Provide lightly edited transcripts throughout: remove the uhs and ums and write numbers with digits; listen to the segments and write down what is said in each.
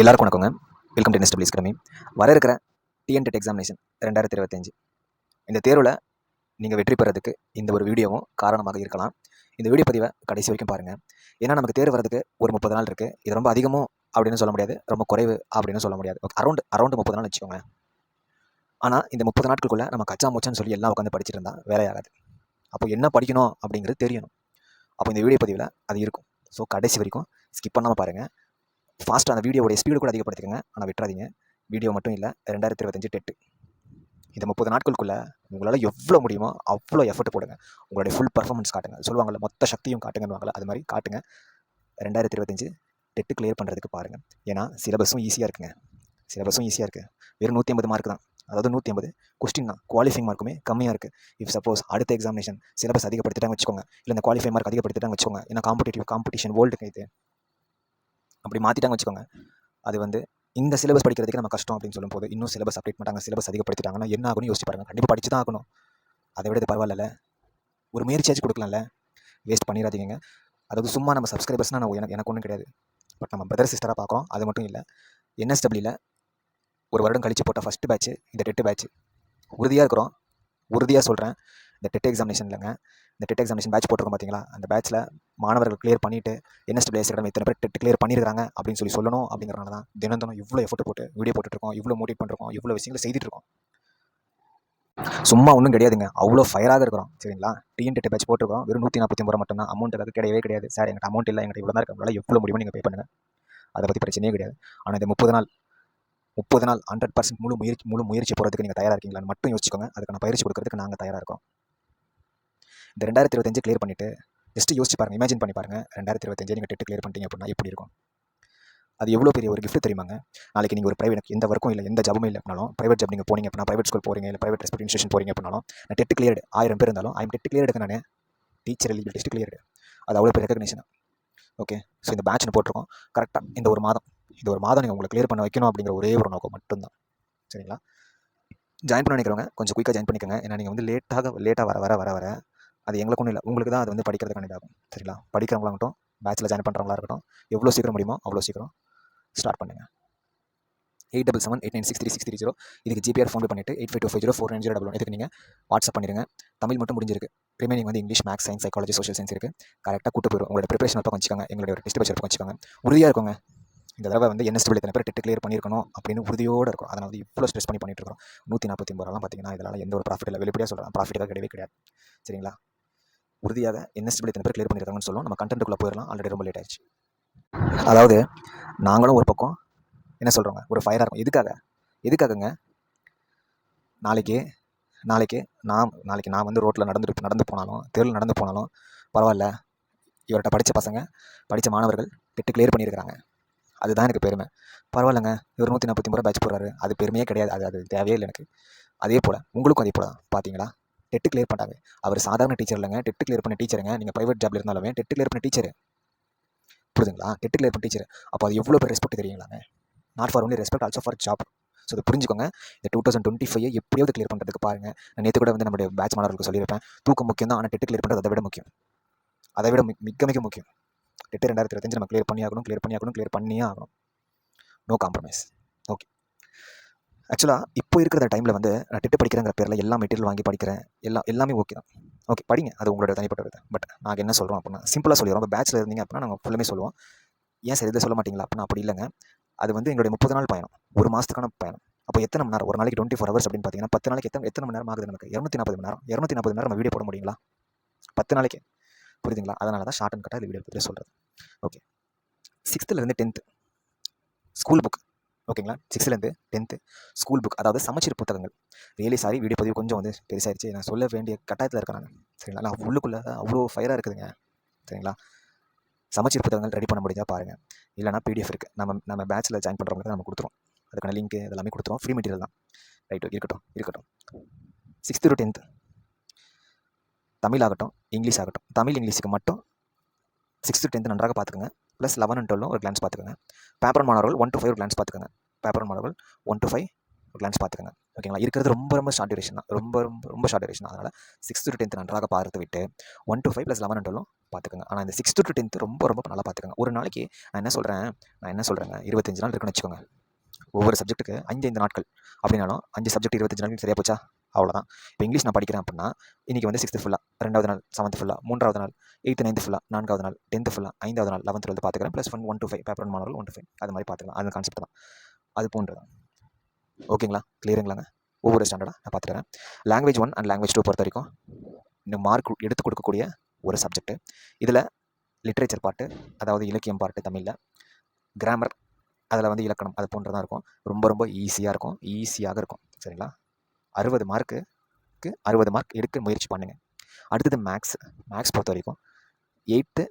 எல்லாருக்கும் வணக்கங்க. Welcome to NSW academy. வர இருக்கிற டிஎன்டெட் எக்ஸாமினேஷன் 2025 இந்த தேர்வில் நீங்கள் வெற்றி பெறதுக்கு இந்த ஒரு வீடியோவும் காரணமாக இருக்கலாம். இந்த வீடியோ பதிவை கடைசி வரைக்கும் பாருங்கள். ஏன்னா நமக்கு தேர்வு வரதுக்கு ஒரு 30 நாள் இருக்குது. இது ரொம்ப அதிகமும் அப்படின்னு சொல்ல முடியாது, ரொம்ப குறைவு அப்படின்னு சொல்ல முடியாது. அரௌண்ட் 30 நாள் வச்சுக்கோங்க. ஆனால் இந்த 30 நாட்களுக்குள்ளே நம்ம கச்சா மூச்சான்னு சொல்லி எல்லாம் உட்காந்து படிச்சுட்டு இருந்தால் வேலையாகாது. அப்போ என்ன படிக்கணும் அப்படிங்கிறது தெரியணும். அப்போ இந்த வீடியோ பதிவில் அது இருக்கும். ஸோ கடைசி வரைக்கும் ஸ்கிப் பண்ணாமல் பாருங்கள். ஃபாஸ்ட்டாக அந்த வீடியோடைய ஸ்பீடு கூட அதிகப்படுத்திக்கங்க, ஆனால் விட்டுறாதீங்க. வீடியோ மட்டும் இல்லை, 2025 டெட்டு இந்த 30 நாட்களுக்குள்ளே உங்களால் எவ்வளோ முடியுமோ அவ்வளோ எஃபர்ட் போடுங்க. உங்களுடைய ஃபுல் பர்ஃபார்மன்ஸ் காட்டுங்க. சொல்லுவாங்கள்ல, மொத்த சக்தியும் காட்டுங்கன்னு அது மாதிரி காட்டுங்க. 2025 டெட்டு கிளியர் பண்ணுறதுக்கு பாருங்கள். ஏன்னா சிலபஸும் ஈஸியாக இருக்குங்க. வெறும் 150 மார்க் தான். அதாவது 150 கொஸ்டின் தான். குவாலிஃபைங் மார்க்குமே கம்மியாக இருக்குது. இஃப் சப்போஸ் அடுத்த எக்ஸாமினேஷன் சிலபஸ் அதிகப்படுத்திட்டாங்க வச்சுக்கோங்க, இல்லை இந்த குவாலிஃபை மார்க் அதிகப்படுத்திட்டாங்க வச்சுக்கோங்க, ஏன்னா காம்படிஷன் வேர்ல்டுக்கு இது அப்படி மாற்றிட்டாங்க வச்சுக்கோங்க, அது இந்த சிலபஸ் படிக்கிறதுக்கு நம்ம கஷ்டம் அப்படின்னு சொல்லும்போது இன்னும் சிலபஸ் அப்டேட் பண்ணாங்க, சிலபஸ் அதிகப்படுத்திட்டாங்கன்னா என்ன ஆகும்னு யோசிச்சு பாருங்கள். கண்டிப்பாக படிச்சு தான் ஆகணும். அதை விட இது பரவாயில்ல, ஒரு முயற்சியாச்சும் கொடுக்கலாம்ல. வேஸ்ட் பண்ணிடாதீங்க. அதாவது சும்மா நம்ம சப்ஸ்கிரைபர்ஸ்னால் எனக்கு ஒன்றும் கிடையாது. பட் நம்ம பிரதர் சிஸ்டராக பார்க்குறோம். அது மட்டும் இல்லை, NSWயில் ஒரு வருடம் கழித்து போட்ட ஃபஸ்ட்டு பேட்ச் இந்த டெட்டு பேட்ச். உறுதியாக சொல்கிறேன், இந்த டெட் எக்ஸாமினேஷன் இல்லைங்க, இந்த டெட் எக்ஸாமினேஷன் பேட்ச் போட்டிருக்கோம் பார்த்தீங்களா, அந்த பேட்ச்சில் மாணவர்கள் கிளியர் பண்ணிவிட்டு NSW அகாடமி இத்தனை பேர் டெட் கிளியர் பண்ணியிருக்காங்க அப்படின்னு சொல்லணும். அப்படிங்கிறனால தான் தினம் இவ்வளோ எஃபோர்ட் போட்டு வீடியோ போட்டுருக்கோம், இவ்வளோ மோட்டிவேட் பண்ணிருக்கோம், இவ்வளோ விஷயங்களை செய்துட்டு இருக்கோம். சும்மா ஒன்றும் கிடையாதுங்க, அவ்வளோ ஃபயராக இருக்கிறோம். சரிங்களா? டெட் பேட்ச் போட்டிருக்கோம். வெறும் 149 ரூபா மட்டும் தான். அமௌண்ட் ஏதாவது கிடையவே கிடையாது. சார் எங்கிட்ட அமௌண்ட் இல்லை, எங்கிட்ட இவ்வளோ தான் இருக்கிறதுனால எவ்வளோ முடியுமோ நீங்கள் பே பண்ணுங்கள். அதை பற்றி பிரச்சனையே கிடையாது. ஆனால் இந்த 30 நாள் 100% முழு முயற்சி போகிறதுக்கு நீங்கள் தயாராக இருக்கீங்களான்னு மட்டும் யோசிச்சுக்கோங்க. அதுக்கான பயிற்சி கொடுக்கறதுக்கு நாங்கள் தயாராக இருக்கோம். இந்த 2025 கிளியர் பண்ணிவிட்டு ஜஸ்ட்டு யோசிச்சு பாருங்கள், இமேஜின் பண்ணி பாருங்கள். 2025 நீங்கள் டெட் கிளியர் பண்ணிட்டீங்க அப்படின்னா எப்படி இருக்கும்? அது எவ்வளோ பெரிய ஒரு கிஃப்ட் தெரியுமாங்க? நாளைக்கு நீங்கள் ஒரு ப்ரைவேட், எந்த ஒர்க்கும் இல்லை, எந்த ஜாபுமே இல்லை அப்படின்னாலும், ப்ரைவேட் ஜாப் நீங்கள் போனீங்க அப்படின்னா, ப்ரைவேட் ஸ்கூல் போகிறீங்க, இல்லை ப்ரைவேட் ரெஸ்பெக்ட் இன்ஸ்டியூஷன் போகிறீங்க அப்படின்னாலும், நான் டெட் கிளியர்டு 1000 பேர் இருந்தாலும் டெட் கிளியர்டுக்கு நான் டீச்சர் எலிஜிபிள் டெஸ்ட் கிளியர்டு. அது அவ்வளோ பெரிய ரெகக்னேஷன். ஓகே, ஸோ இந்த பேட்ச்னு போட்டிருக்கோம். கரெக்டாக இந்த ஒரு மாதம் நீங்கள் உங்களை கிளியர் பண்ண வைக்கணும் அப்படிங்கிற ஒரே ஒரு நோக்கம் மட்டும்தான். சரிங்களா? ஜாயின் பண்ண நினைக்கிறவங்க கொஞ்சம் குயிக்காக ஜாயின் பண்ணிக்கோங்க. ஏன்னா நீங்கள் லேட்டாக வர அது எங்களுக்கு ஒன்றும் இல்லை, உங்களுக்கு தான் அது படிக்கிறதுக்கான இதாகும். சரிங்களா? படிக்கிறவங்களாகட்டும், பேட்சில் ஜாயின் பண்ணுறவங்களா இருக்கட்டும், எவ்வளோ சீக்கிரம் முடியுமோ அவ்வளோ சீக்கிரம் ஸ்டார்ட் பண்ணுங்கள். 8778963630 இதுக்கு GPR ஃபோன் பே பண்ணிவிட்டு 8525049011 இதுக்கு நீங்கள் வாட்ஸ்அப் பண்ணிடுங்க. தமிழ் மட்டும் முடிஞ்சிருக்கு. Remaining English, maths, science, psychology, social science இருக்குது. கரெக்டாக கூட்டு போயிடும். உங்களோட ப்ரிப்பரேஷன் பக்கம் வச்சுக்கோங்க, எங்களுடைய ஒரு டெஸ்ட் பேப்பர் பக்கம் வச்சுக்கோங்க. உறுதியாக இருக்குங்க. இந்த தடவை NSW எத்தனை பேர் டெட் கிளியர் பண்ணியிருக்கணும் அப்படின்னு உறுதியோடு இருக்கும். அதனால் இவ்வளோ ஸ்ட்ரெஸ் பண்ணி பண்ணிட்டு இருக்கோம். 149 ரூபாலாம் பார்த்தீங்கன்னா இதனால் எந்த ஒரு ப்ராஃபிட் இல்லை. வெளிப்படையாக சொல்கிறேன், ப்ராஃபிட்டாக கிடையவே கிடையாது. சரிங்களா? உறுதியாக NSW எத்தனை பேர் கிளியர் பண்ணியிருக்காங்கன்னு சொல்லுவோம். நம்ம கண்டென்ட்டுக்குள்ளே போயிடலாம். ஆல்ரெடி ரொம்ப லேட் ஆயிடுச்சு. அதாவது நாங்களும் ஒரு பக்கம் என்ன சொல்கிறோங்க, ஒரு ஃபயராக இருக்கும். எதுக்காகங்க? நாளைக்கு நான் ரோட்டில் நடந்து போனாலும், தெருவில் நடந்து போனாலும் பரவாயில்ல, இவர்கிட்ட படித்த மாணவர்கள் டெட்டு கிளியர் பண்ணியிருக்கிறாங்க, அதுதான் எனக்கு பெருமை. பரவாயில்லைங்க, இவர் 149 ரூபா பேட்ச் போடுறாரு, அது பெருமையே கிடையாது. அது தேவையே இல்லை எனக்கு. அதே போல் உங்களுக்கும் அதே போல் தான். பார்த்தீங்களா? டெட்டு கிளியர் பண்ணாங்க. அவர் சாதாரண டீச்சர் இல்லைங்க, டெட்டு கிளியர் பண்ண டீச்சருங்க. நீங்கள் ப்ரைவேட் ஜாப்ல இருந்தாலுமே டெட்டு கிளியர் பண்ண டீச்சர். புரியுதுங்களா? டெட்டு கிளியர் பண்ண டீச்சர். அப்போ அது எவ்வளோ பேர் ரெஸ்பெக்ட் தெரியுங்களாங்க? Not for only respect, also for job. So அதை புரிஞ்சுக்கோங்க. இந்த 2025 எப்படியாவது கிளியர் பண்ணுறதுக்கு பாருங்கள். நான் நேற்று கூட நம்மளுடைய பேட்ச் மாணவர்களுக்கு சொல்லியிருப்பேன், தூக்கம் முக்கியம் தான், ஆனால் டெட்டு கிளியர் பண்ணுறது அதை விட முக்கியம். மிக முக்கியம். டெட்டு 2025 நம்ம கிளியர் பண்ணியே ஆகணும். No compromise. ஓகே, ஆக்சுவலாக இப்போ இருக்கிற டைமில் நான் டெட்டு படிக்கிறேங்கிற பேரில் எல்லா மெட்டீரியல் வாங்கி படிக்கிறேன், எல்லாமே ஓகே தான். ஓகே, படிங்க, அது உங்களோட தனிப்பட்டது. பட் நாங்கள் என்ன சொல்கிறோம் அப்படின்னா, சிம்பிளாக சொல்லிடுறோம். இப்போ பேட்சில் இருந்தீங்க அப்படின்னா நாங்கள் ஃபுல்லுமே சொல்லுவோம். ஏன் சார் இதை சொல்ல மாட்டிங்களா அப்படின்னா, அப்படி இல்லைங்க. அது எங்களுடைய 30 நாள் பயணம், ஒரு மாதத்துக்கான பயணம். அப்போ எத்தனை மணி நேரம்? ஒரு நாளைக்கு 24 ஹவர்ஸ் அப்படின்னு பார்த்தீங்கன்னா 10 நாளைக்கு எத்தனை மணி நேரம் ஆகுது நமக்கு? 240 மணி நேரம். 240 மணி நேரம் நம்ம வீடியோ போட முடியுங்களா 10 நாளைக்கு? புரியுதுங்களா? அதனால தான் ஷார்ட் அண்ட் கட்டாக வீடியோ பற்றி சொல்கிறது. Okay, 6th 10th school book. ஓகேங்களா? 6th 10th ஸ்கூல் புக், அதாவது சமச்சீர் புத்தகங்கள். ரியலி சாரி, வீடியோ பதிவு கொஞ்சம் பெருசாகிடுச்சு. நான் சொல்ல வேண்டிய கட்டாயத்தில் இருக்கேன் நான். சரிங்களா? நான் உள்ளுக்குள்ளே அவ்வளோ ஃபயராக இருக்குதுங்க. சரிங்களா? சமச்சீர் புத்தகங்கள் ரெடி பண்ண முடிஞ்சால் பாருங்கள். இல்லைனா PDF இருக்குது. நம்ம பேட்சில் ஜாயின் பண்ணுறவங்களுக்கு நம்ம கொடுத்துருவோம். அதுக்கான லிங்க் இதெல்லாமே கொடுத்துருவோம். ஃப்ரீ மெட்டீரியல் தான். ரைட்டு, இருக்கட்டும். 6th to 10th தமிழ் ஆகட்டும், இங்கிலீஷ் ஆகட்டும். தமிழ் இங்கிலீஷுக்கு மட்டும் 6th to 10th நன்றாக பார்த்துக்கோங்க. +11 and 12 ஒரு கிளான்ஸ் பார்த்துக்கோங்க. பேப்பர் மாணவர்கள் 1 to 5 ஒரு கிளான்ஸ் பார்த்துக்கோங்க. பேப்பர் மாணவர்கள் 1 to 5 கிளான்ஸ் பார்த்துக்கங்க. ஓகேங்களா? இருக்கிறது ரொம்ப ரொம்ப ஷார்ட் டியூரேஷன் தான். ரொம்ப ரொம்ப ரொம்ப ஷார்ட் டியூரேஷன் தான். அதனால் 6th to 10th நன்றாக பார்த்து விட்டு 1 to 5 + 11 and 12 பார்த்துக்கங்க. ஆனால் இந்த 6th to 10th ரொம்ப ரொம்ப நல்லா பார்த்துக்கங்க. ஒரு நாளைக்கு நான் என்ன சொல்கிறேங்க 25 நாள் இருக்குன்னு வச்சுக்கோங்க. ஒவ்வொரு சப்ஜெக்ட்டுக்கு 5 நாட்கள் அப்படின்னாலும் 5 சப்ஜெக்ட் 25 நாட்கள் சரியா போச்சா? அவ்வளோதான். இப்போ இங்கிலீஷ் நான் படிக்கிறேன் அப்படின்னா இன்றைக்கி வந்து 6th ஃபுல்லாக, 2வது நாள் 7th ஃபுல்லாக, 3வது நாள் 8th 9th ஃபுல்லாக, 4வது நாள் 10th ஃபுல்லாக, 5வது நாள் 11th 12th பார்த்துக்கிறேன். ப்ளஸ் 1 to 5 பேப்பர் 1 மாணவர்கள் 1 to 5 அது மாதிரி பார்த்துக்கலாம். அது கான்செப்ட் தான். அது போன்றது. ஓகேங்களா? கிளியருங்களாங்க? ஒவ்வொரு ஸ்டாண்டர்டாக நான் பார்த்துக்கிறேன். லாங்குவேஜ் 1 அண்ட் லாங்குவேஜ் 2 பொறுத்த வரைக்கும் இந்த மார்க் எடுத்து கொடுக்கக்கூடிய ஒரு சப்ஜெக்ட்டு. இதில் லிட்ரேச்சர் பார்ட்டு, அதாவது இலக்கியம் பார்ட்டு தமிழில், கிராமர் அதில் வந்து இலக்கணம் அது போன்றதான் இருக்கும். ரொம்ப ரொம்ப ஈஸியாக இருக்கும். சரிங்களா? 60 மார்க்குக்கு 60 மார்க் எடுக்க முயற்சி பண்ணுங்கள். அடுத்தது மேக்ஸ் பொறுத்த வரைக்கும் 8th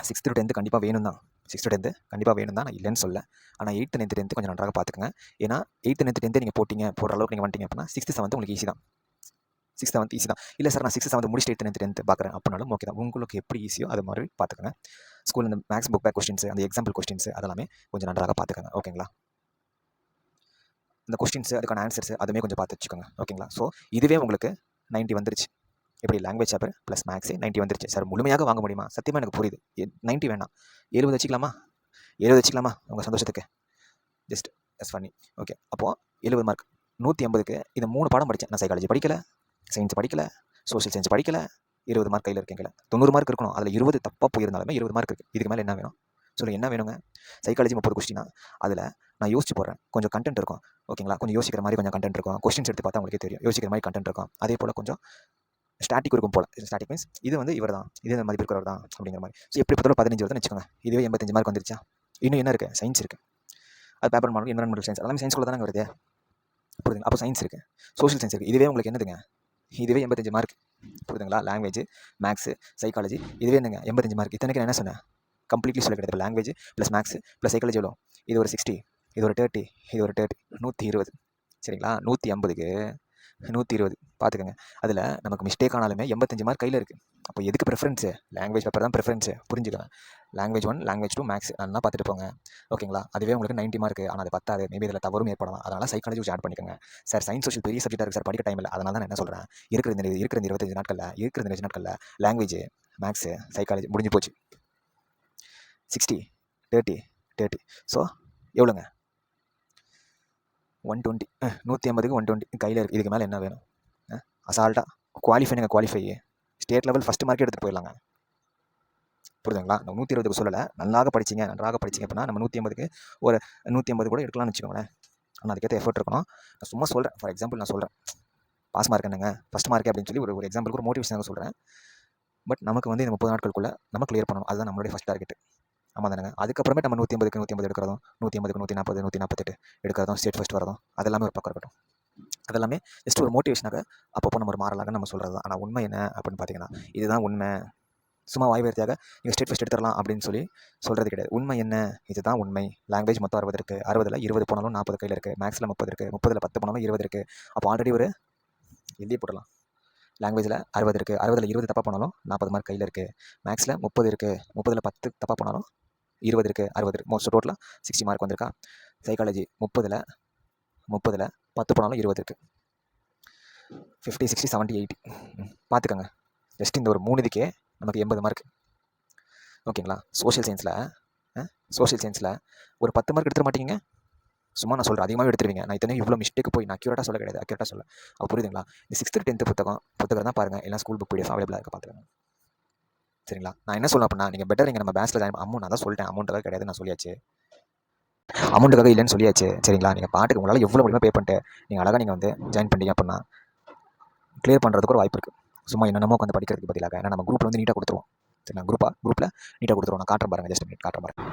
6th to 10th கண்டிப்பாக வேணும் தான். 6th to 10th கண்டிப்பாக வேணும் தான், நான் இல்லைன்னு சொல்ல. ஆனால் 8th 9th 10th கொஞ்சம் நன்றாக பார்த்துக்கங்க. ஏன்னா 8th 9th 10th நீங்கள் போடுற அளவுக்கு நீங்கள் வந்துட்டீங்க அப்படின்னா 6th 7th உங்களுக்கு ஈஸி தான். 6th 7th ஈஸி தான். இல்லை சார் நான் 6th 7th முடிச்சுட்டு 8th 9th 10th பார்க்குறேன் அப்படின்னாலும் ஓகே தான். உங்களுக்கு எப்படி ஈஸியோ அது மாதிரி பார்த்துக்கங்க. ஸ்கூலில் இந்த மேக்ஸ் புக் பேக் கொஸ்டின்ஸ், அந்த எக்ஸாம்பிள் கொஸ்டின்ஸ் அதெல்லாமே கொஞ்சம் நன்றாக பார்த்துக்கங்க. ஓகேங்களா? இந்த கொஸ்டின்ஸ் அதுக்கான ஆன்சர்ஸ் அதுவுமே கொஞ்சம் பார்த்து வச்சுக்கோங்க. ஓகேங்களா? ஸோ இதுவே உங்களுக்கு 90 வந்துருச்சு. எப்படி லாங்குவேஜ் பேப்பர் ப்ளஸ் மேக்ஸே 90 வந்துருச்சு. சார் முழுமையாக வாங்க முடியுமா? சத்தியமாக எனக்கு புரியுது. 90 வேணாம், 70 வச்சுக்கலாமா? 70 வச்சுக்கலாமா உங்கள் சந்தோஷத்துக்கு? Just S funny. ஓகே, அப்போது 70 மார்க் 180க்கு இந்த 3 பாடம் படித்தேன். நான் சைக்காலஜி படிக்கலை, சயின்ஸ் படிக்கலை, சோஷியல் சயின்ஸ் படிக்கலை. 20 மார்க் கையில் இருக்கீங்கள. 90 மார்க் இருக்கணும். அதில் 20 தப்பாக போயிருந்தாலுமே 20 மார்க் இருக்குது. இதுக்கு மேலே என்ன வேணும் சொல்லி? என்ன வேணுங்க? சைக்காலஜி 30 கொஸ்டினா அதில் நான் யோசிச்சு போடுறேன். கொஞ்சம் கண்டென்ட் இருக்கும். ஓகேங்களா? கொஞ்சம் யோசிக்கிற மாதிரி கொஞ்சம் கண்டென்ட் இருக்கும். கொஸ்டின்ஸ் எடுத்து பார்த்தா உங்களுக்கே தெரியும். யோசிக்கிற மாதிரி கண்டென்ட் இருக்கும். அதே போல் கொஞ்சம் ஸ்டாட்டிக் இருக்கும் போல். ஸ்டாட்டிக் மீன்ஸ் இது வந்து இவர் தான், இது மதிப்பு இருக்கிறவர் தான் அப்படிங்கிற மாதிரி. ஸோ எப்படி பார்த்தாலும் 15 வருதுன்னு வச்சுக்கோங்க. இதுவே 85 மார்க் வந்துருச்சா? இன்னும் என்ன இருக்குது? சயின்ஸ் இருக்குது. அது பேப்பர் மாடல், என்வரன்மெண்டல் சயின்ஸ் எல்லாமே சயின்ஸ்குள்ள தானே வருது. புரியுதுங்க? அப்போ சயின்ஸ் இருக்குது, சோஷியல் சயின்ஸ் இருக்குது. இதுவே உங்களுக்கு என்னதுங்க? இதுவே 85 மார்க். புரியுதுங்களா? லாங்குவேஜ், மேக்ஸு, சைக்காலஜி இதுவே என்னங்க 85 மார்க். இத்தனைக்கு நான் என்ன சொன்னேன்? கம்ப்ளீட்லி சொல்ல கிடையாது. Language plus maths plus psychology எவ்வளோ? இது ஒரு 60, இது ஒரு 30, இது ஒரு 30, 120. சரிங்களா? 150க்கு 120 பார்த்துக்கோங்க. அதில் நமக்கு மிஸ்டேக் ஆனாலுமே 85 மார்க் கையில் இருக்குது. அப்போ எதுக்கு ப்ரிஃபரன்ஸு? லாங்குவேஜ் பேப்பர் தான் ப்ரிஃபரன்ஸு. புரிஞ்சுக்கோங்க. லாங்குவேஜ் 1 லாங்குவேஜ் 2 மேக்ஸ் நல்லா பார்த்துட்டு போங்க. ஓகேங்களா? அதுவே உங்களுக்கு 90 மார்க். ஆனால் அது பத்தாது. மேபி இதில் தவறும் ஏற்படலாம். அதனால் சைக்காலஜி கொஞ்சம் ஆட் பண்ணிக்கோங்க. சார் சயின்ஸ் சோஷியல் பெரிய சப்ஜெக்டாக இருக்குது சார், படிக்க டைம் இல்லை. அதனால தான் நான் என்ன சொல்கிறேன், இருக்கிற இந்த 25 நாட்களில் லாங்குவேஜ், மேக்ஸு, சைக்காலஜி முடிஞ்சு போச்சு. 60, 30, 30. ஸோ எவ்வளோங்க? 120. 150க்கு 120 கையில் இருக்குது. இதுக்கு மேலே என்ன வேணும்? அசால்ட்டாக குவாலிஃபை ஸ்டேட் லெவல் ஃபஸ்ட் மார்க்கே எடுத்துகிட்டு போயிடலாங்க. புரியுதுங்களா? நம்ம 120க்கு சொல்லலை. நன்றாக படிச்சிங்க அப்படின்னா நம்ம 150க்கு ஒரு 150 கூட எடுக்கலாம்னு வச்சுக்கோங்களேன். ஆனால் அதுக்கேற்ற எஃபர்ட் இருக்கணும். நான் சும்மா சொல்கிறேன், ஃபார் எக்ஸாம்பிள் நான் சொல்கிறேன். பாஸ் மார்க் என்னங்க, ஃபஸ்ட் மார்க்கே அப்படின்னு சொல்லி ஒரு எக்ஸாம்பிளுக்கு ஒரு மோட்டிவேஷனாக சொல்கிறேன். பட் நமக்கு வந்து இந்த 30 நாட்களுக்குள்ளே நம்ம கிளியர் பண்ணணும். அதுதான் நம்மளுடைய ஃபஸ்ட் டார்கெட். ஆமாம் தானேங்க? அதுக்கப்புறமே நம்ம 150க்கு 150 எடுக்கிறதும், 150க்கு 140, 148 எடுக்கிறதும், ஸ்டேட் ஃபஸ்ட் வரதும் அதெல்லாமே ஒரு பக்கம் இருக்கட்டும். அதெல்லாமே ஜஸ்ட் ஒரு மோட்டிவேஷனாக அப்பப்போ நம்ம ஒரு மாறலாக நம்ம சொல்கிறது தான். ஆனால் உண்மை என்ன அப்படின்னு பார்த்தீங்கன்னா, இதுதான் உண்மை. சும்மா வாய்வேர்த்தியாக நீங்கள் ஸ்டேட் ஃபஸ்ட் எடுத்துடலாம் அப்படின்னு சொல்லி சொல்கிறது கிடையாது. உண்மை என்ன? இதுதான் உண்மை. லாங்குவேஜ் மொத்தம் 60 இருக்குது. 60ல் 20 போனாலும் 40 கையில் இருக்குது. மேக்ஸில் 30 இருக்குது. 30ல் 10 போனாலும் 20 இருக்குது. அப்போ ஆல்ரெடி ஒரு எழுதியே போடலாம். லாங்குவேஜில் 60 இருக்குது. 60ல் 20 தப்பாக போனாலும் 40 மார்க் கையில் இருக்குது. மேக்ஸில் 30 இருக்குது. 30ல் 10 தப்பாக போனாலும் 20 இருக்குது. 60 இருக்குது. மோஸ்ட் டோட்டலாக 60 மார்க் வந்திருக்கா? சைக்காலஜி 30ல் 10 போனாலும் 20 இருக்குது. 50, 60, 70, 80 பார்த்துக்கோங்க. ஜஸ்ட் இந்த ஒரு 3 இதுக்கே நமக்கு 80 மார்க். ஓகேங்களா? சோஷியல் சயின்ஸில் ஒரு 10 மார்க் எடுத்துட மாட்டீங்க. சும்மா நான் சொல்கிறேன், அதிகமாக எடுத்துருவீங்க. நான் இத்தனை இவ்வளோ மிஸ்டேக் போய் நான் அக்யூரேட்டாக சொல்ல கிடையாது, அக்யூரேட்டாக சொல்ல. அப்போ புரியுதுங்களா? இந்த 6th 10th புத்தகம் தான் பாருங்கள். எல்லாம் ஸ்கூல் புக் பிடிஎஃப் அவைலபிளாக இருக்க பார்த்துக்கோங்க. சரிங்களா? நான் என்ன சொல்ல அப்படின்னா, நீங்கள் பெட்டர் நீங்கள் நம்ம பேட்சில் ஜாயின் அமௌண்ட் நான் தான் சொல்லிட்டேன். அமௌண்ட்டுக்காக கிடையாது, நான் சொல்லியாச்சு. அமௌண்ட்டுக்காக இல்லைன்னு சொல்லியாச்சு. சரிங்களா? நீங்கள் பாட்டுக்கு உங்களால் எவ்வளோ முடியுமோ பே பண்ணிட்டு நீங்கள் அழகாக நீங்கள் வந்து ஜாயின் பண்ணிட்டீங்க அப்படின்னா கிளியர் பண்ணுறதுக்கு ஒரு வாய்ப்பு இருக்குது. சும்மா என்னென்னமோ உட்காந்து படிக்கிறதுக்கு பதிலாக. ஏன்னா நம்ம குரூப்பில் வந்து நீட்டாக கொடுத்துருவோம். சரி, நான் குரூப்பில் நீட்டாக கொடுத்துருவோம். நான் காட்டுறேன் பாருங்கள், ஜஸ்ட் மினிட் காட்டுறேன் பாருங்கள்.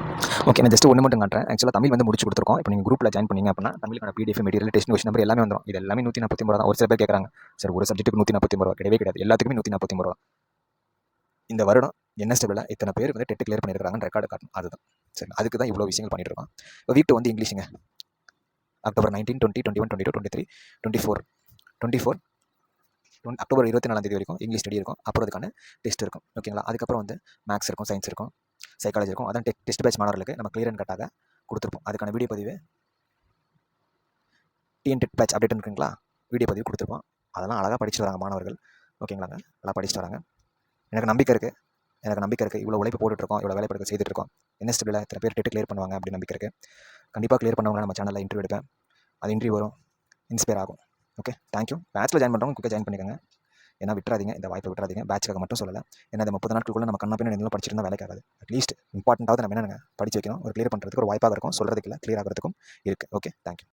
ஓகே, நான் ஜஸ்ட் ஒன்று மட்டும் காட்டுறேன். ஆக்சுவலாக தமிழ் வந்து முடிச்சு கொடுத்துருக்கோம். இப்போ நீங்கள் குரூப்பில் ஜாயின் பண்ணிங்க அப்படின்னா தமிழுக்கான PDF material test question number எல்லாமே வந்துடும். இது எல்லாமே 149 ரூபா தான். ஒரு சில பேர் கேட்குறாங்க, சார் ஒரு சப்ஜெக்ட்டுக்கு 149 ரூபா கிடையவே கிடையாது. எல்லாத்துக்குமே 149 ரூபா. இந்த வருடம் என்எஸ்டபிளில் இத்தனை பேர் வந்து டெட் கிளியர் பண்ணியிருக்காங்கன்னு ரெக்கார்டு காட்டணும். அதுதான் சரி. அதுக்கு தான் இவ்வளோ விஷயங்கள் பண்ணிட்டு இருக்கோம். இப்போ வீக் 2 வந்து இங்கிலீஷுங்க. அக்டோபர் 19, 20, 21, 22, 23, 24 அக்டோபர் 24 வரைக்கும் இங்கிலீஷ் ஸ்டடி இருக்கும். அப்புறம் அதுக்கான டெஸ்ட் இருக்கும். ஓகேங்களா? அதுக்கப்புறம் வந்து மேக்ஸ் இருக்கும், சயின்ஸ் இருக்கும், சைக்காலஜி இருக்கும். அதான் டெஸ்ட் பேட்ச் மாணவர்களுக்கு நம்ம கிளியர் அண்ட் கட்டாக கொடுத்துருப்போம். அதுக்கான வீடியோ பதிவு டிஎன்டெட் பேட்ச் அப்டேட் இருக்குங்களா, வீடியோ பதிவு கொடுத்துருப்போம். அதெல்லாம் அழகாக படிச்சுட்டு வராங்க மாணவர்கள். ஓகேங்களாங்க, நல்லா படிச்சுட்டு வராங்க. எனக்கு நம்பிக்கை இருக்குது. இவ்வளோ உழைப்பு போட்டுட்ருக்கோம், இவ்வளோ வேலைப்பாடுகள் செய்துட்ருக்கோம். என்எஸ்டபிள்யூல இத்தனை பேர் டெட் கிளியர் பண்ணுவாங்க அப்படின்னு நம்பிக்கை இருக்குது. கண்டிப்பாக கிளியர் பண்ணவங்க நம்ம சேனலில் இன்டர்வியூ எடுப்பேன். அது இன்டர்வியூ வரும், இன்ஸ்பயர் ஆகும். Okay, thank you. பேட்சில் ஜாயின் பண்ணுறவங்க குயிக்காக ஜாயின் பண்ணிக்கோங்க. ஏன்னா விட்டுறாதீங்க, இந்த வாய்ப்பை விட்டுறாதீங்க. பேட்சுக்காக மட்டும் சொல்லலை. ஏன்னா இந்த 30 நாட்களுக்குள்ள நம்ம கண்ணா பின்ன என்ன படிச்சிருந்தா வேலைக்காகாது. அட்லீஸ்ட் இம்பார்ட்டண்ட்டாவது நம்ம என்னங்க படிச்சு வைக்கணும். ஒரு கிளியர் பண்ணுறதுக்கு ஒரு வாய்ப்பாக இருக்கும், சொல்கிறதுக்கு இல்லை, கிளியர் ஆகிறதுக்கும் இருக்குது. Okay, thank you.